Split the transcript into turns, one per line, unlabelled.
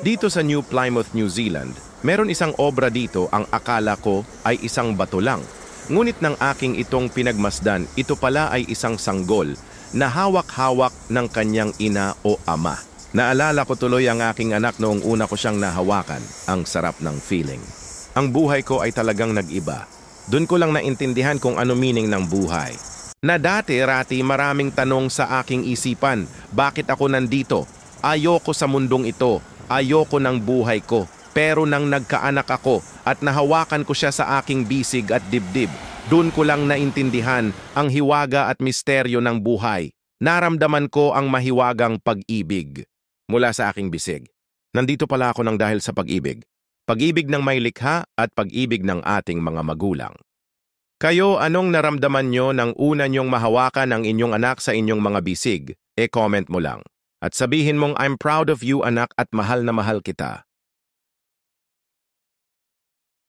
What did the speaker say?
Dito sa New Plymouth, New Zealand, meron isang obra dito ang akala ko ay isang bato lang. Ngunit ng aking itong pinagmasdan, ito pala ay isang sanggol na hawak-hawak ng kanyang ina o ama. Naalala ko tuloy ang aking anak noong una ko siyang nahawakan. Ang sarap ng feeling. Ang buhay ko ay talagang nag-iba. Doon ko lang naintindihan kung ano meaning ng buhay. Na dati-rati maraming tanong sa aking isipan, bakit ako nandito? Ayoko sa mundong ito. Ayoko ng buhay ko, pero nang nagkaanak ako at nahawakan ko siya sa aking bisig at dibdib, doon ko lang naintindihan ang hiwaga at misteryo ng buhay. Naramdaman ko ang mahiwagang pag-ibig mula sa aking bisig. Nandito pala ako nang dahil sa pag-ibig. Pag-ibig ng may likha at pag-ibig ng ating mga magulang. Kayo, anong naramdaman nyo nang una nyong mahawakan ang inyong anak sa inyong mga bisig? E-comment mo lang. At sabihin mong I'm proud of you anak at mahal na mahal kita.